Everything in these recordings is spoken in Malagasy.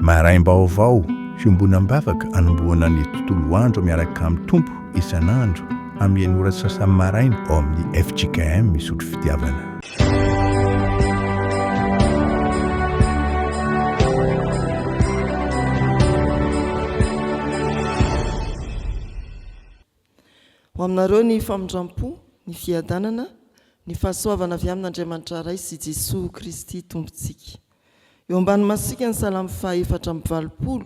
maraim-baovao fiombonam-bavaka anomboana ny tontolo andro miaraka amin'ny tompo isan'andro amin'ny enora sasany maraina ao amin'ny FJKM misotro fitiavana. Ho aminareo ny famindram-po, ny fiadanana, ny fahasoavana avy amin'Andriamanitra ray sy Jesosy Kristy tompontsika. Eo ambany masika ny salamy 420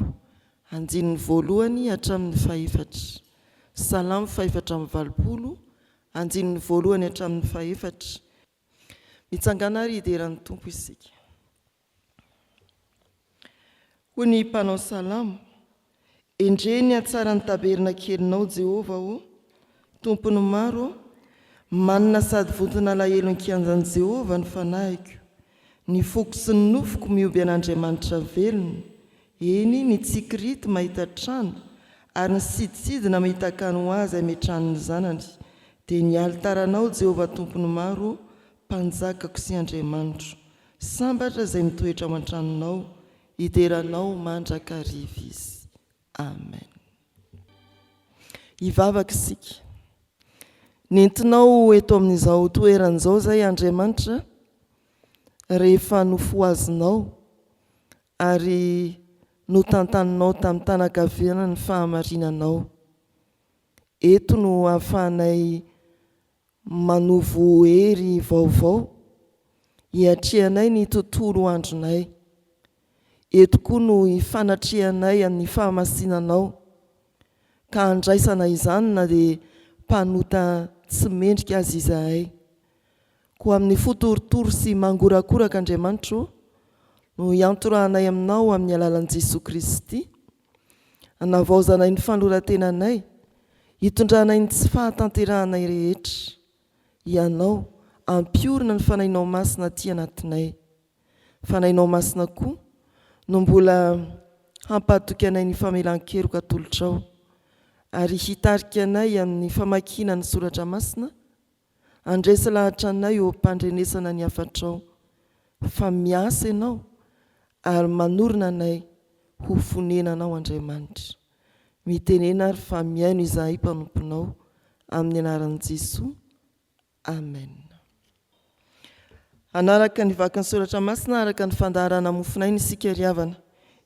andininy voalohany hatramin'ny 4. Salamy 420 andininy voalohany hatramin'ny 4. Mitsangana ary hideran'ny tompo isika. Hoy ny mpanao salamo, endreny atsara ny taberna kelinao Jehova o, tompony maro, manina sady votona lahelo ny kianjan'i Jehova ny fanahiko. Ny foko sy ny nofoko mioby an'Andriamanitra velona, eny ny tsikirity mahita trano, ary ny siditsidina mahita kano azy ametrahany zanany. Dia ny altaranao Jehova tompony maro, mpanjakako sy Andriamanitro, sambatra izay mitoetra ao an-tranonao, hideranao mandrakariva izy. Amen. Hivavaka isika. Nentinao eto amin'izao toeran'izao zay Andriamanitra, rehefa nofoazinao ary notantaninao tamin'ny tanakaviana ny fahamarinanao. Eto no ahafahanay manovo hery vaovao, hiatrehanay ny tontolo andronay. Eto koa no hifanatrehanay amin'ny fahamasinanao, ka andraisana izany na dia mpanota tsy mendrika azy izahay. Koa amin'ny fotorotoro sy mangorakoraka Andriamanitro, no hiantorahanay aminao amin'ny alalan'i Jesosy Kristy, hanavaozanay ny fanorantenanay, hitondranay ny tsy fahatanteranay rehetra. Ianao ampiorina ny fanainao masina aty anatinay. Fanainao masina koa no mbola hampatoky anay ny famelan-keloka atolotrao, ary hitarika anay amin'ny famakiana ny soratra masina, andresy lahatra anay eo ampandrenesana ny afatrao. Fa miasa ianao ary manorina anay ho fonenanao Andriamanitra. Mitenena ary fa miaino izahay mpanomponao amin'ny anaran'i Jesosy. Amen. Anaraka ny vakan'ny soratra masina araka ny fandaharana mofonay ny sika riavana.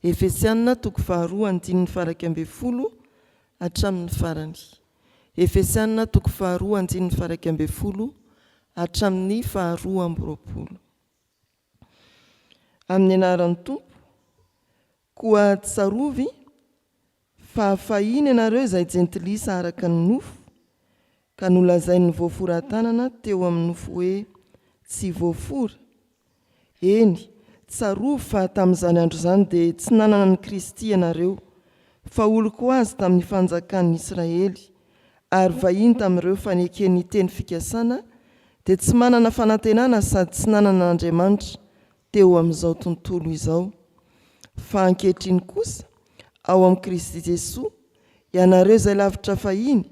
Efesianina 2:1-10 hatramin'ny farany. Efesianina 2:1-10 hatramin'ny 2:20. Amin'ny anaran'ny tompo, koa tsarovy fa fahiny ianareo izay jentilisa araka ny nofo, ka nolazain'ny voaforan-tanana teo amin'ny nofo hoe tsy voafora. Eny, tsarovy fa tamin'izany andro izany dia tsy nanana ny Kristy ianareo, fa oloko azy tamin'ny fanjakan'ny Israely, ary vahiny tamin'ireo faneken'ny teny fikasana, dia tsy manana fanantenana sady tsy nanana Andriamanitra teo amin'izao tontolo izao. Fa ankehitriny kosa, ao amin'ny Kristy Jesosy, ianareo izay lavitra fahiny,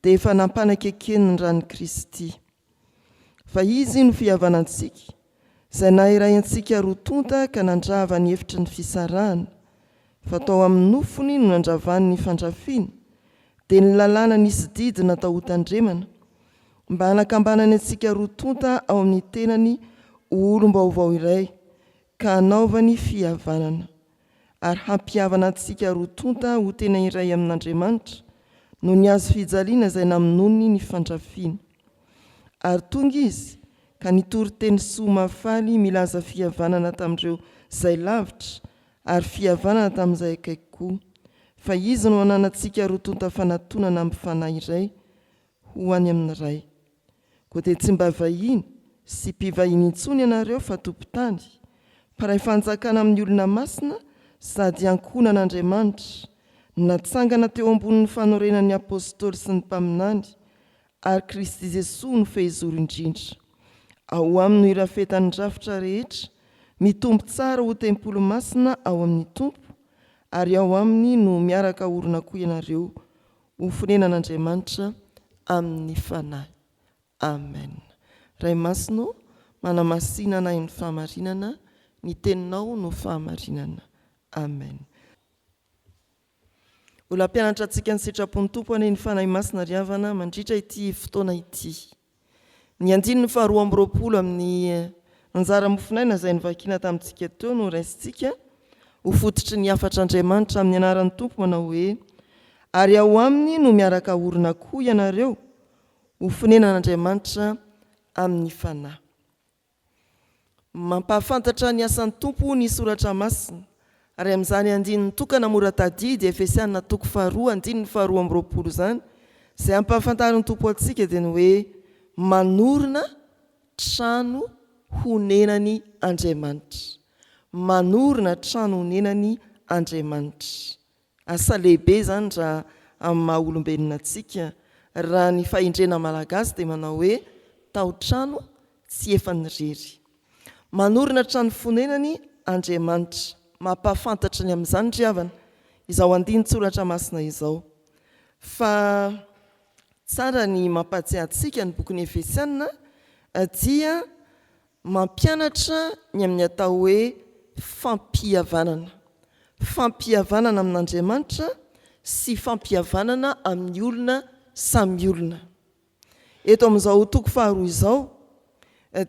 dia efa nampanakekeny raha ny Kristy. Fa izy no fihavanantsika, izay nahiray antsika roa tonta ka nandrava ny hevitry ny fisarahana, fa tao amin'ny nofony no nandravany ny fandrafiana, dia ny lalàna nisy didy natao hotandremana, mba hanakambanany antsika roa tonta ao amin'ny tenany olom-baovao iray, ka hanaovany fihavanana, ary hampihavana antsika roa tonta ho tena iray amin'Andriamanitra, no ny azo fijaliana izay namonony ny fandrafiana. Ary tonga izy ka nitory teny soa mafaly milaza fihavanana tamin'ireo izay lavitra, ary fihavanana tamin'izay akaiky koa. Fa izy no ananantsika roa tonta fanatonana amin'ny fanahy iray ho any amin'ny ray. Koa dia tsy mba vahiny sy mpivahiny intsony ianareo fa tompon-tany, paray fanjakana amin'ny olona masina sady ankonan'Andriamanitra, natsangana teo ambonin'ny fanorenan'ny apôstôly sy ny mpaminany, ary Kristy Jesosy no fehizoro indrindra. Ao aminy no irafetan'ny rafitra rehetra, mitombo tsara ho tempolo masina ao amin'ny tompo, ary ao aminy no miaraka orona koa ianareo ho fonenan'Andriamanitra amin'ny fanahy. Amen. Ray masino, manamasinana ny fahamarinana, ny teninao no fahamarinana. amen. Ola mpianatra antsika ny sitrapony tompo any ny fanahy masina ry havana mandritra ity fotoana ity. Ny andiny ny faharoa amby roapolo amin'ny anjara mofinaina izay nivakiana tamintsika teo no raisintsika ho fototry ny afatr'Andriamanitra amin'ny anaran'ny tompo manao hoe: ary ao aminy no miaraka orona koa ianareo ho fonenan'Andriamanitra amin'ny fanahy. Mampahafantatra ny asan'ny tompo ny soratra masina, ary amin'izany andininy tokana moratadidy Efesiana 2:2 zany, izay ampahafantarin'ny tompo antsika dia ny hoe manorina trano honenany Andriamanitra. Manorina trano honenany Andriamanitra. Asa lehibe zany raha amin'ny maha olombelona antsika. Raha ny fahendrena malagasy dia manao hoe tao-trano tsy efa nirery. Manorina trano fonenany Andriamanitra. Mampahafantatra ny amin'izany ry havana izao andiny tsoratra masina izao. Fa tsara ny mampatsiahy antsika ny bokin'ny Efesiana dia mampianatra ny amin'ny atao hoe fampihavanana. Fampihavanana amin'Andriamanitra sy fampihavanana amin'ny olona samy olona. Eto amin'izao toko faharoa izao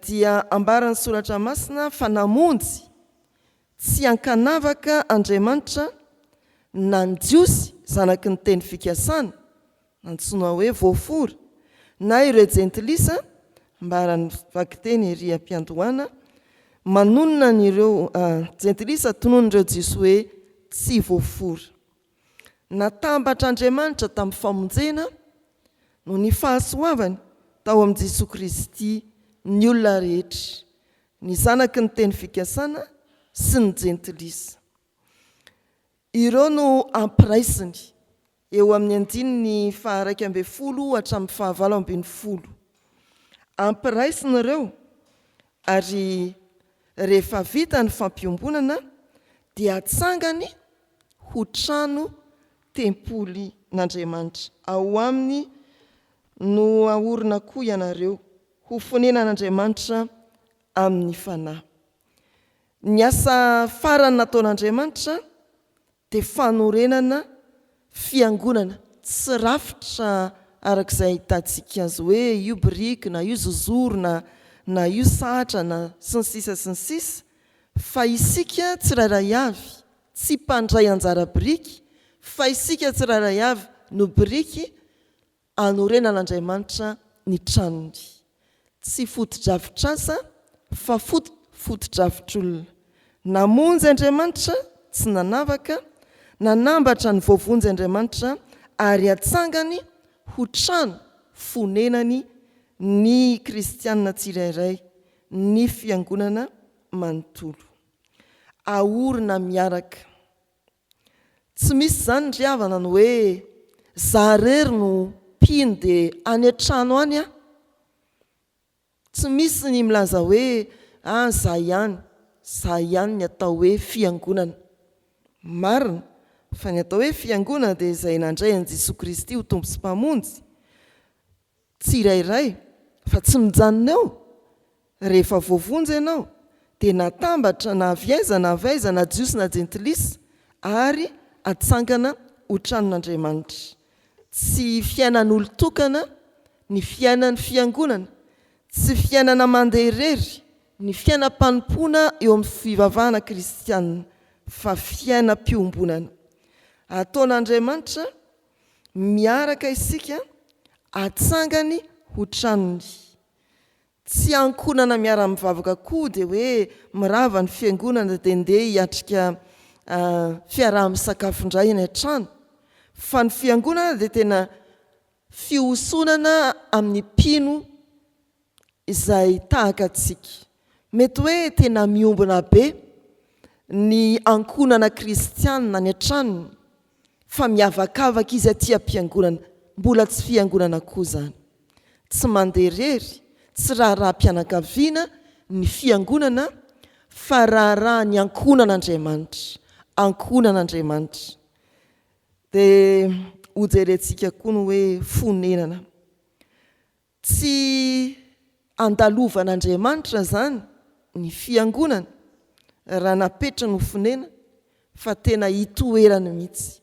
dia ambaran'ny soratra masina fa namonjy tsy ankanavaka Andriamanitra nanjiosy zanaky ny teny fikasana, nantsoina hoe voafory, na ireo jentilisa, ambaran'ny vakiteny ery am-piandohana, manonona n'ireo jentilisa tonon'ireo jiso hoe tsy voafory. Natambatr'Andriamanitra tamin'ny famonjena no ny fahasoavany tao amin'i Jesosy Kristy ny olona rehetra, ny zanaky ny teny fikasana sy ny jentilisa. Ireo no ampiraisiny eo amin'ny andininy 120 hatramin'ny 9. Ampiraisiny ireo, ary rehefa vita ny fampiombonana dia atsangany ho trano tempoly n'Andriamanitra. Ao aminy no aorina koa ianareo ho fonenan'Andriamanitra amin'ny fanahy. Ny asa farany nataon'Andriamanitra dia fanorenana fiangonana tsy rafitra arak'izay ahitantsika azy hoe io biriky na io zozoro na io sahatra na sy ny sisa sy ny sisa, fa isika tsirairay avy tsy mpandray anjara biriky, fa isika tsirairay avy no biriky anorenan'Andriamanitra ny tranony. Tsy fotodrafitr'asa fa fotodrafitr'olona. Namonjy Andriamanitra tsy nanavaka, nanambatra ny voavonjy Andriamanitra ary atsangany ho trano fonenany ny kristianina tsirairay, ny fiangonana manontolo. Aorina miaraka. Tsy misy zany ry havana ny hoe zarery no mpino dia any an-trano any aho. Tsy misy ny milaza hoe za ihany ny atao hoe fiangonana. Marina fa ny atao hoe fiangonana dia izay nandray an'i Jesosy Kristy ho tompo sy mpamonjy, tsirairay, fa tsy mijanona eo. Rehefa voavonjy ianao dia natambatra na avy aiza na jiosy na jentilisa ary atsangana ho tranon'Andriamanitra. Tsy fiainan'olon-tokana ny fiainan'ny fiangonana, tsy fiainana mandeha irery ny fiainam-panompoana eo amin'ny fivavahana kristianina, fa fiainam-piombonana. Ataon'Andriamanitra miaraka isika atsangany ho tranony. Tsy ankonana miara-mivavaka koa dia hoe mirava ny fiangonana dia ndeha hiatrika fiaraha-misakafo-ndray eny an-trano, fa ny fiangonana dia tena fihosonana amin'ny mpino izay tahaka antsika. Mety hoe tena miombona be ny ankonana kristianina ny an-tranony, fa miavakavaka izy aty am-piangonana, mbola tsy fiangonana koa zany. Tsy mandeha irery, tsy raha-mpianakaviana ny fiangonana, fa raha ny ankonan'Andriamanitra. Ankonan'Andriamanitra. Dia hojerentsika koa ny hoe fonenana. Tsy andalovan'Andriamanitra zany ny fiangonana raha napetra ny fonena, fa tena hitoerany mihitsy.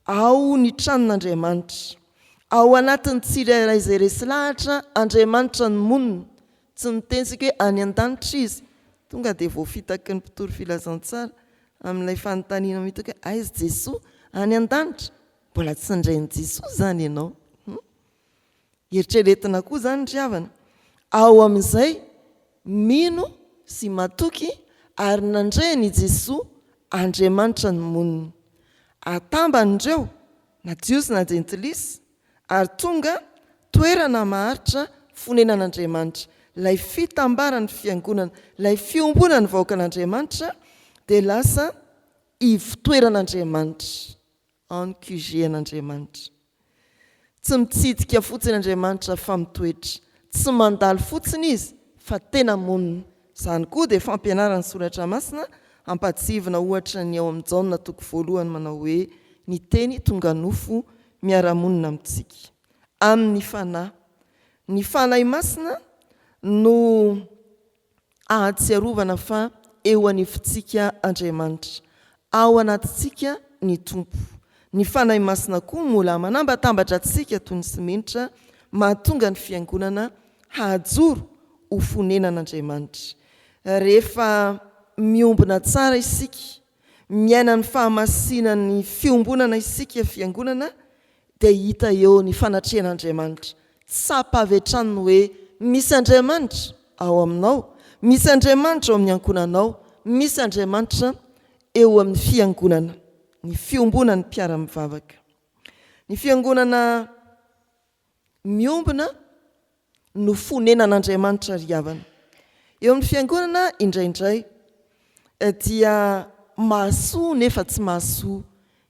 Ao ny tranon'Andriamanitra, ao anatin'ny tsirairay izay resy lahatra Andriamanitra ny monina, tsy mitensika hoe any an-danitra izy. Tonga dia voafitaky ny mpitory filazantsara amin'ilay fanontaniana mitaka hoe aizy Jesoa any an-danitra, mbola tsy indrain'i Jesoa zany ianao. Eritreretina koa zany ry havana, ao amin'izay mino sy matoky ary nandreny Jesoa Andriamanitra ny monina. Atambandreo na jiosy na jentilisa ary tonga toerana maharitra fonenan'Andriamanitra. Lay fitambarany fiangonana, lay fiombonany vahoakan'Andriamanitra dia lasa ivitoeran'Andriamanitra, en QG an'Andriamanitra. Tsy mitsidika fotsiny Andriamanitra fa mitoetra, tsy mandalo fotsiny izy fa tena monina. Izany koa dia fampianarany soratra masina ampatsivina ohatra ny ao amin'ny Jaona 1 manao hoe ny teny tonga nofo miara-monina amintsika. Amin'ny fanahy, ny fanahy masina no ahatsiarovana fa eo anivontsika Andriamanitra, ao anatintsika ny tompo. Ny fanahy masina koa mola manambatambatra antsika toy ny simenitra mahatonga ny fiangonana hahajoro ho fonenan'Andriamanitra. Rehefa miombona tsara isika, miaina ny fahamasinan'ny fiombonana isika fiangonana, dia hita eo ny fanatrehan'Andriamanitra. Tsapa avy hatrany hoe misy Andriamanitra ao aminao, misy Andriamanitra ao amin'ny ankonanao, misy Andriamanitra eo amin'ny fiangonana, ny fiombonany mpiara-mivavaka. Ny fiangonana miombona no fonenan'Andriamanitra ry havana. Eo amin'ny fiangonana indraindray dia mahasoa nefa tsy mahasoa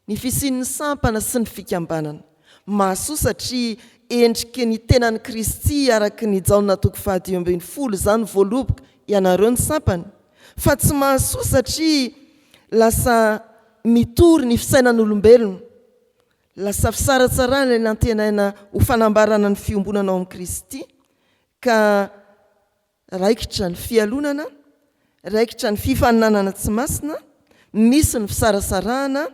ny fisian'ny sampana sy ny fikambanana. Mahasoa satria endriky ny tenan'ny Kristy araky ny Jaona 2:20 zany voaloboka ianareo ny sampany. Fa tsy mahasoa satria lasa mitory ny fisainan'olombelona, lasa fisaratsarana ilay nantenaina ho fanambarana ny fiombonana ao amin'ny Kristy, ka raikitra ny fialonana, raikitra ny fifaninanana tsy masina, misy ny fisarasarahana,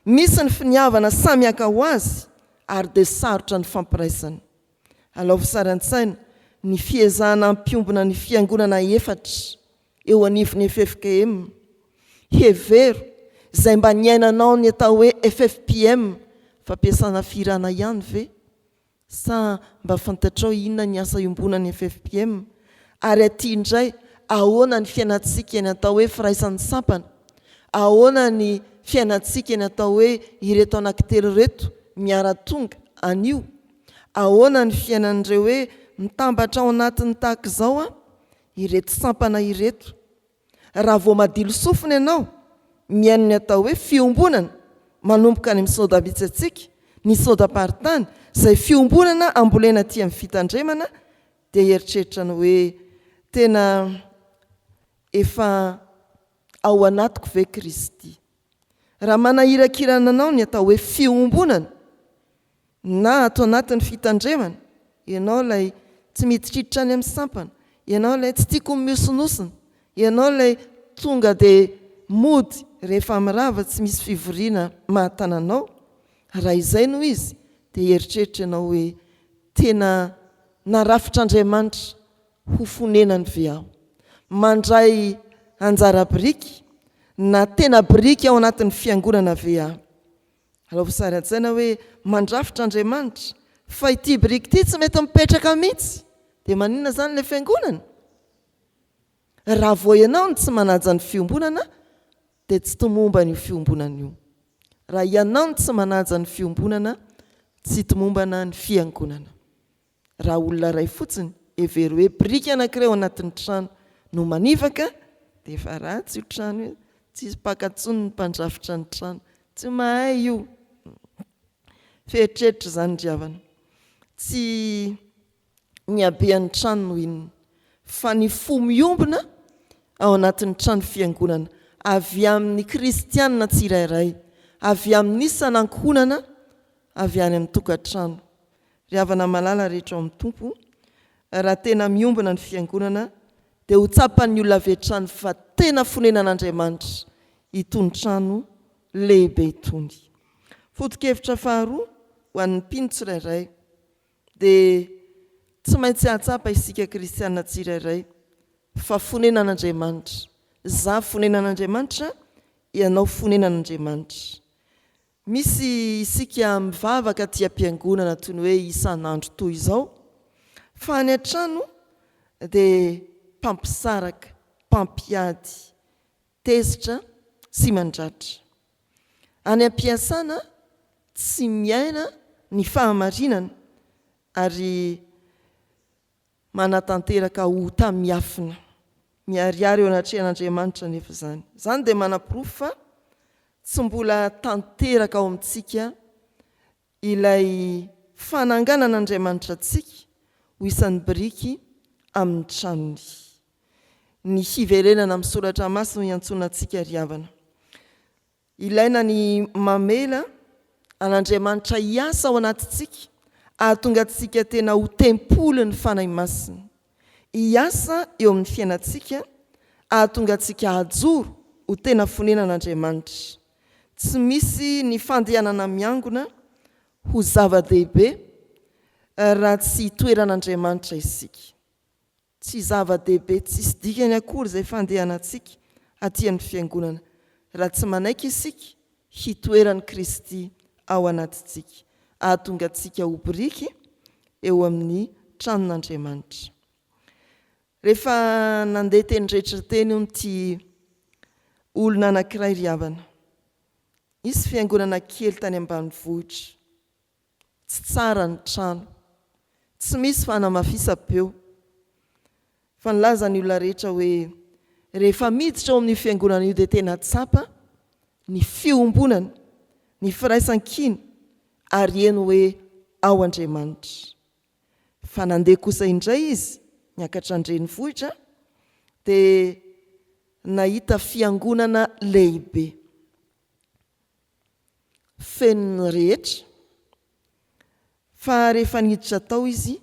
misy ny finiavana samy haka ho azy, ary dia sarotra ny fampiraisana. Alao fisaran-tsaina ny fiezahana ampiombona ny fiangonana efatra eo anivon'ny FFKM, Hevero izay mba niainanao ny atao hoe FFPM, fampiasana firana ihany ve? Sa mba fantatrao inona ny asa iombonany FFPM? Ary aty indray, ahoana ny fiainantsika ny atao hoe firaisan'ny sampana? Ahoana ny fiainantsika ny atao hoe ireto anankitelo reto miara-tonga anio? Ahoana ny fiainan'ireo hoe mitambatra ao anatin'ny tahaka izao ireto sampana ireto? Raha vao madilo sofina ianao, miaino ny atao hoe fiombonana manomboka any amin'ny saodabitsatsika, ny saodaparitany, izay fiombonana ambolena aty amin'ny fitandremana, dia eritreritra ny hoe tena efa ao anatiko ve Kristy? Raha manahirakirana anao ny atao hoe fiombonana na ato anatin'ny fitandremana, ianao ilay tsy miditriditra any amin'ny sampana, ianao ilay tsy tiako miosinosina, ianao ilay tonga dia mody rehefa mirava tsy misy fivoriana mahatananao, raha izay no izy dia eritreritra ianao hoe tena narafitr'Andriamanitra ho fonenany ve aho, mandray anjara biriky na tena biriky ao anatin'ny fiangonana ve aho? Alao fisaran-tsaina hoe mandrafitr'Andriamanitra fa ity biriky ity tsy mety mipetraka mihitsy, dia maninona zany ilay fiangonana? Raha vao ianao ny tsy manaja ny fiombonana, dia tsy tomomba ny fiombonana io. Raha ianao ny tsy manaja ny fiombonana, tsy tomombana ny fiangonana. Raha olona ray fotsiny hevery hoe biriky anankiray ao anatin'ny trano no manivaka, dia efa ratsy io trano io, tsy pakatsony ny mpandrafitra ny trano, tsy mahay io. Feritreritra zany ry havana, tsy ny habean'ny trano no inona, fa ny fo miombona ao anatin'ny trano fiangonana, avy amin'ny kristianina tsirairay, avy amin'ny isan'ankohonana, avy any amin'ny tokantrano. Ry havana malala rehetra ao amin'ny tompo, raha tena miombona ny fiangonana, dia ho tsapan'ny olona avy hatrany fa tena fonenan'Andriamanitra itony trano lehibe tony. Foto-kevitra faharoa ho an'ny mpino tsirairay dia tsy maintsy ahatsapa isika kristiana tsirairay fa fonenan'Andriamanitra. Za fonenan'Andriamanitra, ianao fonenan'Andriamanitra. Misy isika mivavaka tia am-piangonana toy ny hoe isan'andro toy izao, fa any an-trano dia mpampisaraka, mpampiady, tezitra sy mandratra. Any am-piasana tsy miaina ny fahamarinana ary manatanteraka ho tamiafina. Miariary eo anatrehan'Andriamanitra nefa izany. Izany dia manam-porofo fa tsy mbola tanteraka ao amintsika ilay fananganan'Andriamanitra antsika ho isan'ny biriky amin'ny tranony. Ny hiverenana amin'ny soratra masina no iantsona antsika ry havana. Ilaina ny mamela an'Andriamanitra hiasa ao anatintsika ahatonga antsika tena ho tempolo ny fanahy masina. Hiasa eo amin'ny fiainantsika ahatonga antsika hajoro ho tena fonenan'Andriamanitra. Tsy misy ny fandehanana miangona ho zava-dehibe raha tsy toeran'Andriamanitra isika. Tsy zava-dehibe, tsisy dikany akory izay fandehanantsika aty amin'ny fiangonana raha tsy manaiky isika hitoeran'i Kristy ao anatintsika, ahatonga antsika ho biriky eo amin'ny tranon'Andriamanitra. Rehefa nandeha teny rehetra teny ity olona anankiray ry havana, misy fiangonana kely tany ambanivohitra, tsy tsara ny trano, tsy misy fanamafisam-peo, fa nilaza ny olona rehetra hoe rehefa miditra ao amin'ny fiangonana io dia tena tsapa ny fiombonana, ny firaisan-kina ary eny hoe ao Andriamanitra. Fa nandeha kosa indray izy niakatra an-drenivohitra dia nahita fiangonana lehibe feno rehetra, fa rehefa niditra tao izy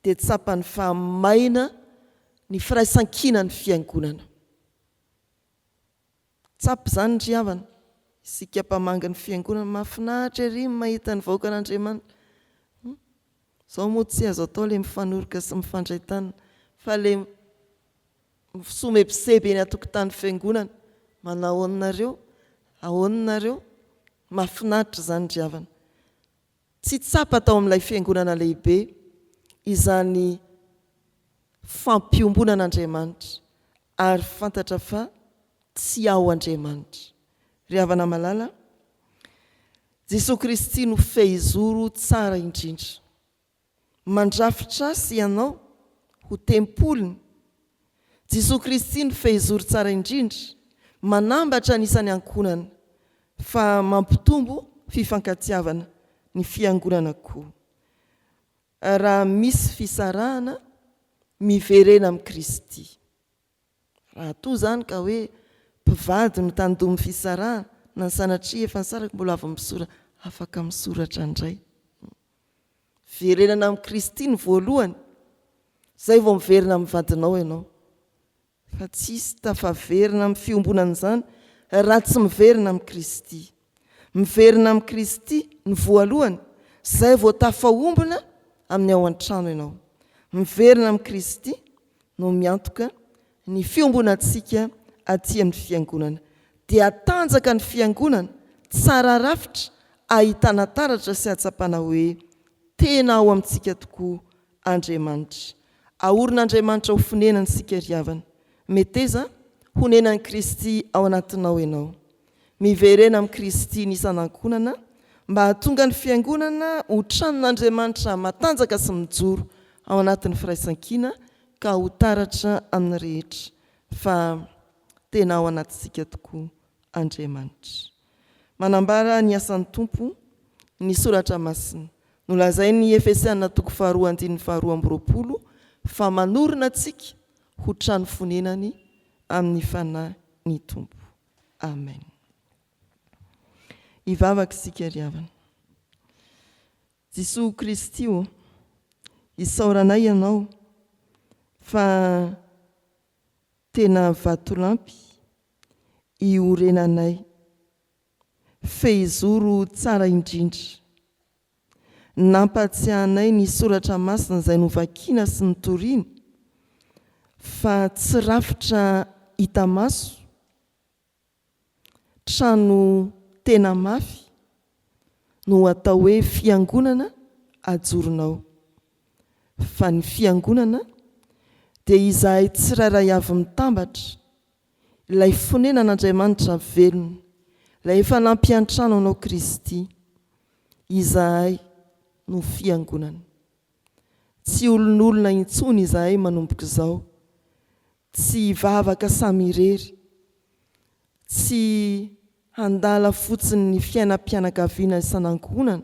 dia tsapany fa maina ny firaisan-kina ny fiangonana. Tsapy izany ry havana, isika mpamanga ny fiangonana mahafinaritra ery mahita ny vahoaka an'Andriamanitra. Izao moa tsy azo atao ilay mifanoroka sy mifandray tanana, fa ilay somebiseby eny an-tokotany fiangonana, manao ahoanareo, mahafinaritra izany ry havana. Tsy tsapa tao amin'ilay fiangonana lehibe izany fampiombonan'Andriamanitra ary fantatra fa tsy ao Andriamanitra. Ry havana malala, Jesosy Kristy no fehizoro tsara indrindra. Mandrafitra sy ianao ho tempolony. Jesosy Kristy no fehizoro tsara indrindra, manambatra anisan'ny ankonana fa mampitombo fifankatiavana ny fiangonana koa. Raha misy fisarahana, miverena amin'ny Kristy. Raha toa izany ka hoe mpivady no tandomy fisarahana, na ny sanatria efa nisaraka mbola avy misora, afaka misoratra indray. Verenana amin'ny Kristy ny voalohany, izay vao miverina amin'ny vadinao ianao. Fa tsisy tafaverina amin'ny fiombonan'izany raha tsy miverina amin'ny Kristy. Miverina amin'ny Kristy ny voalohany, izay vao tafaombona amin'ny ao an-trano ianao. Miverina amin'ny Kristy no miantoka ny fiombonantsika aty amin'ny fiangonana. Dia atanjaka ny fiangonana tsara rafitra, ahitana taratra sy ahatsapana hoe tena ao amintsika tokoa Andriamanitra. Aorin'Andriamanitra ho fonenany sika ry havana. Meteza honenan'i Kristy ao anatinao ianao. Miverena amin'ny Kristy ny isan'ankonana mba hahatonga ny fiangonana ho tranon'Andriamanitra matanjaka sy mijoro ao anatin'ny firaisan-kina ka ho taratra amin'ny rehetra fa tena ao anatintsika tokoa Andriamanitra. Manambara ny asan'ny Tompo ny soratra masina. Nolazainy Efesiana 2:2-2 fa manorina antsika ho trano fonenany amin'ny fanahy ny Tompo. Amen. Ivavaka isika ry havana. Jesosy Kristy isaoranay ianao fa tena vatolampy iorenanay fehizoro tsara indrindra. Nampatsiahanay ny soratra masina izay novakiana sy nitoriana fa tsy rafitra hita maso, trano tena mafy no atao hoe fiangonana ajoronao. Fa ny fiangonana dia izahay tsirairay avy mitambatra, ilay fonenan'Andriamanitra velona, ilay efa nampiantrano anao Kristy, izahay no fiangonana. Tsy olon'olona intsony izahay manomboka izao, tsy vavaka samy irery, tsy handala fotsiny ny fiainam-pianakaviana isan'ankohonana,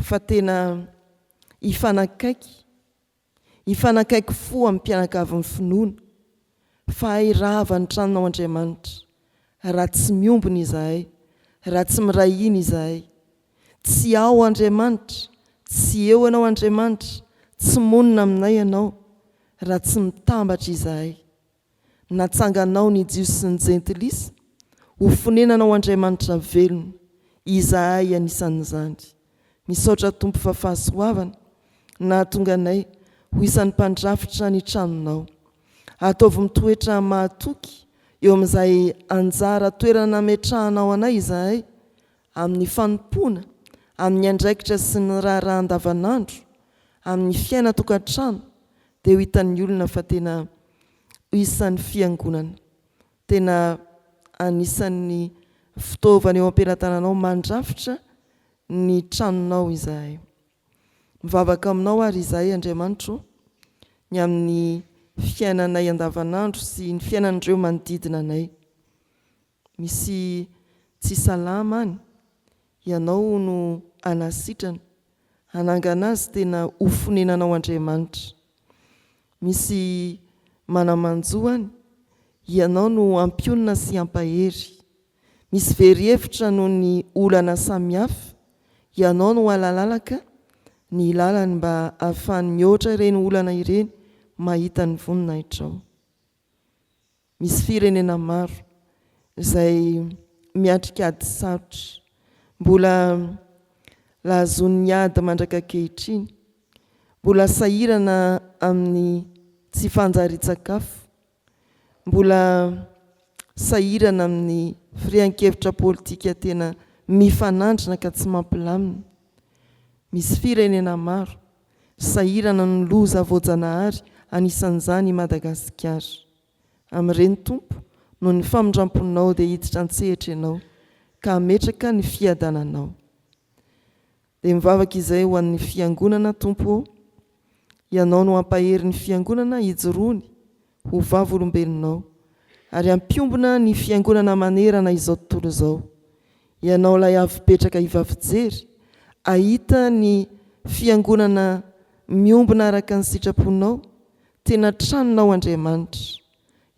fa tena hifanakaiky fo amin'ny mpianakavin'ny finoana, fa hairava ny tranonao Andriamanitra. Raha tsy miombona izahay, raha tsy miray iny izahay, tsy ao Andriamanitra, tsy eo anao Andriamanitra, tsy monina aminay ianao, raha tsy mitambatra izahay, natsanganao ny jios sy ny jentilisa, ho fonenanao Andriamanitra velona, izahay anisan'izany. Misaotra Tompo fa fahasoavana nahatonga anay ho isan'ny mpandrafitra ny tranonao. Ataovy mitoetra mahatoky eo amin'izay anjara toerana nametrahanao anay izahay, amin'ny fanompoana, amin'ny andraikitra sy ny raharaha andavanandro, amin'ny fiaina tokantrano, dia ho hitan'ny olona fa tena ho isan'ny fiangonana, tena anisan'ny fitaovana eo am-pelantananao mandrafitra ny tranonao izahay. Mivavaka aminao ary izahay Andriamanitra, ny amin'ny fiainanay andavanandro sy ny fiainan'ireo manodidina anay. Misy tsy salama any, ianao no anasitrana, hanangana azy tena ho fonenanao Andriamanitra. Misy manamanjoa any, ianao no ampionina sy ampahery. Misy very-hevitra noho ny olana samihafa, ianao no alalalaka ny lalany mba ahafahany mihoatra ireny olana ireny mahita ny voninahitra. Misy firenena maro izay miatrika ady sarotra, mbola lahazon'ny ady mandraka ankehitriny, mbola sahirana amin'ny tsy fanjari-tsakafo, mbola sahirana amin'ny firehan-kevitra politika tena mifanandrina ka tsy mampilamina. Misy firenena maro sahirana ny loza voajanahary, anisan'izany i Madagasikara. Amin'ireny Tompo, noho ny famindramponao dia hiditra an-tsehatra ianao ka hametraka ny fiadananao. Dia mivavaka izay ho an'ny fiangonana Tompo, ianao no ampahery ny fiangonana hijoroany ho vavolombelonao, ary ampiombona ny fiangonana manerana izao tontolo izao. Ianao ilay avy petraka hivavijery, ahita ny fiangonana miombona araka ny sitraponao, tena tranonao Andriamanitra.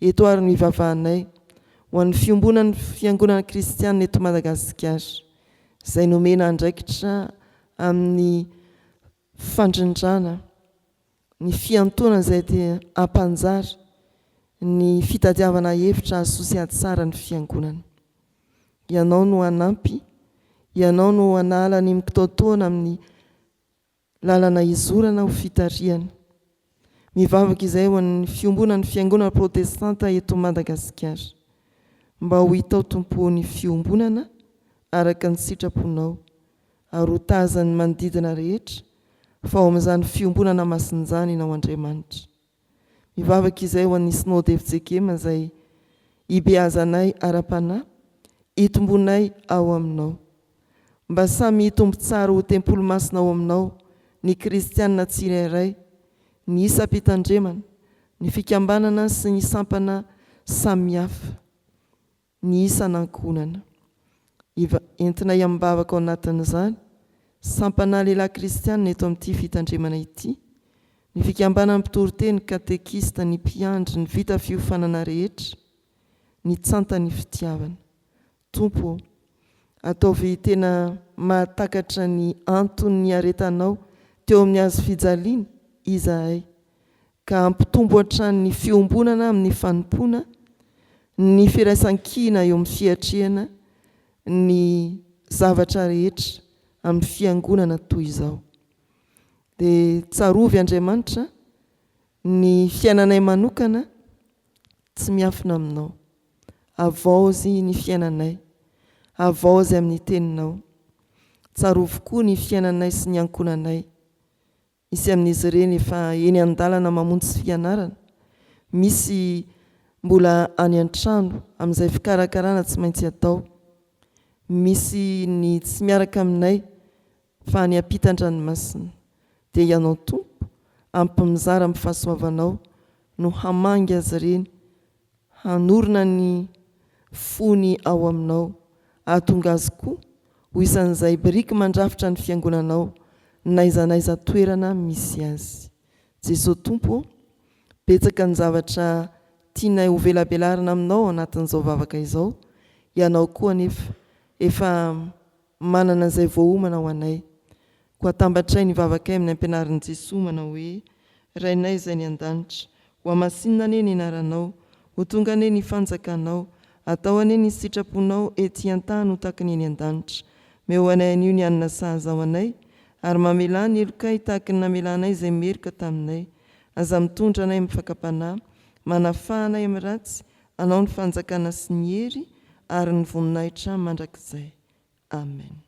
Eto ary ny ivavahanay ho an'ny fiombonan'ny fiangonana kristianina eto Madagasikara, izay nomena andraikitra amin'ny fandrindrana, ny fiantoana izay dia ampanjary, ny fitadiavana hevitra asosiady tsara ny fiangonana. Ianao no anampy, ianao no anala ny mikitaotoana amin'ny lalana izorana ho fitariana. Mivavaka izay ho an'ny fiombonan'ny fiangonana protestanta eto Madagasikara, mba ho hitao Tompo ny fiombonana araka ny sitraponao, ary ho tazany manodidina rehetra fa ao amin'izany fiombonana masin'izany ianao Andriamanitra. Mivavaka izay ho an'ny synody FJKM izay ibeazanay ara-panahy, hitombonay ao aminao, mba samy hitombo tsara ho tempolo masina ao aminao ny kristianina tsirairay, ny isam-pitandremana, ny fikambanana sy ny sampana samihafa, ny isan'ankohonana. Entinay ambavaka ao anatin'izany sampana lehilahy kristianina eto amin'ity fitandremana ity, ny fikambanana mpitoroteny, katekista, ny mpiandry, ny vita fiofanana rehetra, ny tsanta ny fitiavana. Tompo, ataovy tena mahatakatra ny anton'ny aretanao teo amin'ny hazo fijaliana izahay, ka ampitombo hatrany ny fiombonana amin'ny fanompoana, ny firaisan-kina eo amin'ny fiatrehana, ny zavatra rehetra amin'ny fiangonana toy izao. Dia tsarovy Andriamanitra ny fiainanay manokana tsy miafina aminao. Avaozy ny fiainanay, avaozy amin'ny teninao. Tsarovy koa ny fiainanay sy ny ankonanay. Misy amin'izy ireny efa eny an-dalana mamonjy fianarana, misy mbola any an-trano amin'izay fikarakarana tsy maintsy atao, misy ny tsy miaraka aminay fa ny ampitan-dranomasina. Dia ianao Tompo ampimizara amin'ny fahasoavanao no hamangy azy ireny, hanorina ny fony ao aminao, ahatonga azy koa ho isan'izay biriky mandrafitra ny fiangonanao naizanaiza toerana misy azy. Jesosy Tompo, betsaka ny zavatra tianay ho velabelarina aminao anatin'izao vavaka izao, ianao koa anefa efa manana izay voaomana ho anay. Koa tambatray ny vavakay amin'ny ampianarin'i Jesosy manao hoe: Rainay izay ny an-danitra, ho amasinina ane ny anaranao, ho tonga ane ny fanjakanao, atao ane ny sitraponao ety an-tany ho tahaka ny eny an-danitra. Meo anay anio ny hanina sahaza ao anay, ary mamelà ny elokay tahaka ny namelanay izay merika taminay. Aza mitondra anay amin'ny fakapanahy, manafahanay amin'ny ratsy, anao ny fanjakana sy ny hery ary ny voninahitra mandrakizay. Amen.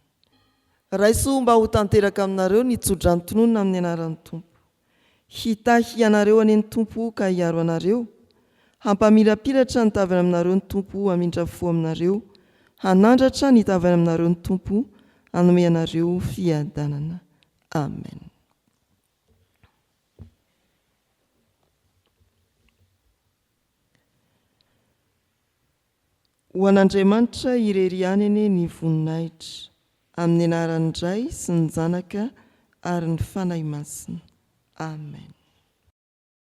Raiso mba ho tanteraka aminareo ny tsodrano-tononona amin'ny anaran'ny Tompo. Hitahy ianareo any ny Tompo ka hiaro anareo, hampamirapiratra ny tavany aminareo ny Tompo, hamindra fo aminareo, hanandratra ny tavany aminareo ny Tompo, hanome anareo fiadanana. Amen. Ho an'Andriamanitra irery aneny ny voninahitra, amin'ny anaran'ny Ray sy ny Zanaka ary ny fanahy masina. Amen.